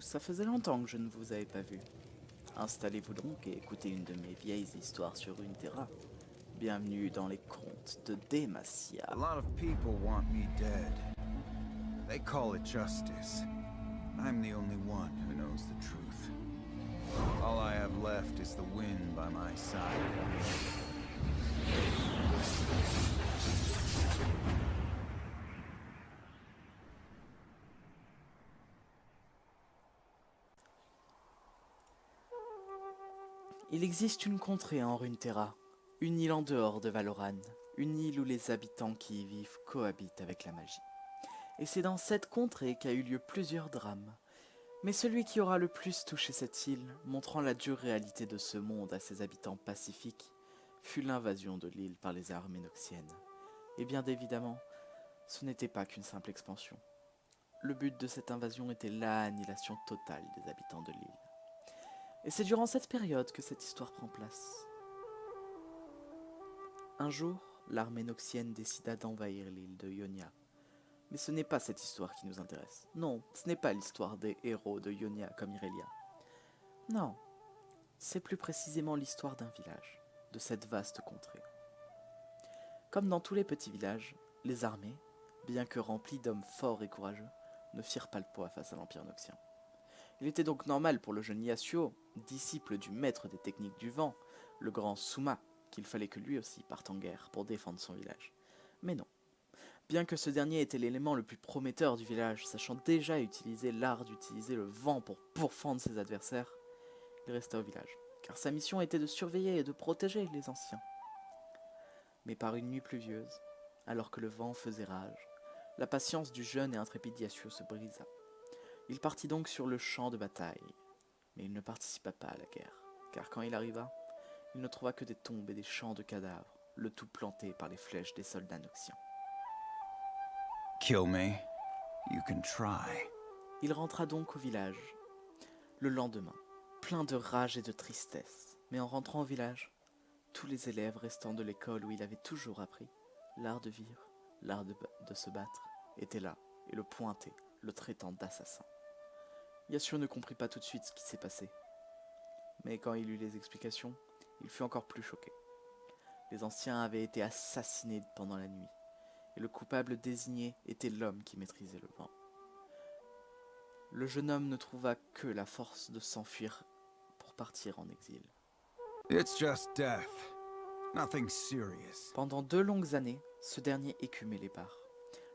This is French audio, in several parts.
ça faisait longtemps que je ne vous avais pas vu. Installez-vous donc et écoutez une de mes vieilles histoires sur Runeterra. Bienvenue dans les contes de Demacia. A lot of people want me dead. They call it justice. I'm the only one who knows the truth. All I have left is the wind by my side. Il existe une contrée en Runeterra, une île en dehors de Valoran, une île où les habitants qui y vivent cohabitent avec la magie. Et c'est dans cette contrée qu'a eu lieu plusieurs drames. Mais celui qui aura le plus touché cette île, montrant la dure réalité de ce monde à ses habitants pacifiques, fut l'invasion de l'île par les armées noxiennes. Et bien évidemment, ce n'était pas qu'une simple expansion. Le but de cette invasion était l'annihilation totale des habitants de l'île. Et c'est durant cette période que cette histoire prend place. Un jour, l'armée noxienne décida d'envahir l'île de Ionia. Mais ce n'est pas cette histoire qui nous intéresse. Non, ce n'est pas l'histoire des héros de Ionia comme Irelia. Non, c'est plus précisément l'histoire d'un village, de cette vaste contrée. Comme dans tous les petits villages, les armées, bien que remplies d'hommes forts et courageux, ne firent pas le poids face à l'Empire noxien. Il était donc normal pour le jeune Yasuo, disciple du maître des techniques du vent, le grand Suma, qu'il fallait que lui aussi parte en guerre pour défendre son village. Mais non. Bien que ce dernier était l'élément le plus prometteur du village, sachant déjà utiliser l'art d'utiliser le vent pour pourfendre ses adversaires, il resta au village, car sa mission était de surveiller et de protéger les anciens. Mais par une nuit pluvieuse, alors que le vent faisait rage, la patience du jeune et intrépide Yasuo se brisa. Il partit donc sur le champ de bataille, mais il ne participa pas à la guerre, car quand il arriva, il ne trouva que des tombes et des champs de cadavres, le tout planté par les flèches des soldats noxiens. Kill me. You can try. Il rentra donc au village, le lendemain, plein de rage et de tristesse. Mais en rentrant au village, tous les élèves restant de l'école où il avait toujours appris l'art de vivre, l'art de se battre, étaient là et le pointaient, le traitant d'assassin. Yasuo ne comprit pas tout de suite ce qui s'est passé. Mais quand il eut les explications, il fut encore plus choqué. Les anciens avaient été assassinés pendant la nuit, et le coupable désigné était l'homme qui maîtrisait le vent. Le jeune homme ne trouva que la force de s'enfuir pour partir en exil. It's just death. Nothing serious. Pendant 2 longues années, ce dernier écumait les bars,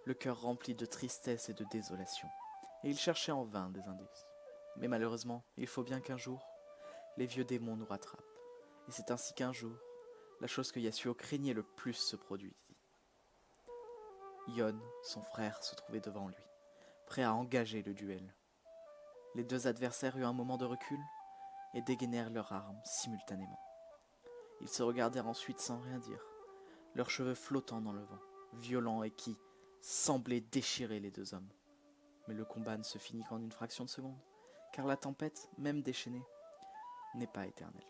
le cœur rempli de tristesse et de désolation, et il cherchait en vain des indices. Mais malheureusement, il faut bien qu'un jour, les vieux démons nous rattrapent. Et c'est ainsi qu'un jour, la chose que Yasuo craignait le plus se produisit. Yon, son frère, se trouvait devant lui, prêt à engager le duel. Les deux adversaires eurent un moment de recul et dégainèrent leurs armes simultanément. Ils se regardèrent ensuite sans rien dire, leurs cheveux flottant dans le vent, violents et qui semblaient déchirer les deux hommes. Mais le combat ne se finit qu'en une fraction de seconde, car la tempête, même déchaînée, n'est pas éternelle.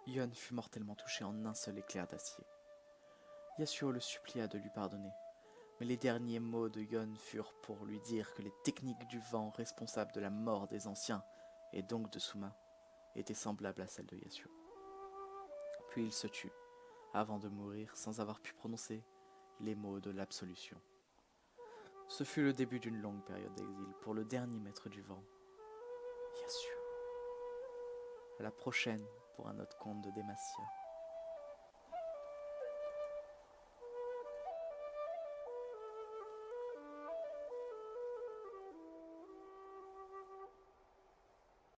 Yon fut mortellement touché en un seul éclair d'acier. Yasuo le supplia de lui pardonner, mais les derniers mots de Yon furent pour lui dire que les techniques du vent responsables de la mort des anciens, et donc de Suma, étaient semblables à celles de Yasuo. Puis il se tut, avant de mourir sans avoir pu prononcer les mots de l'absolution. Ce fut le début d'une longue période d'exil pour le dernier maître du vent, Yasuo. À la prochaine pour un autre conte de Demacia.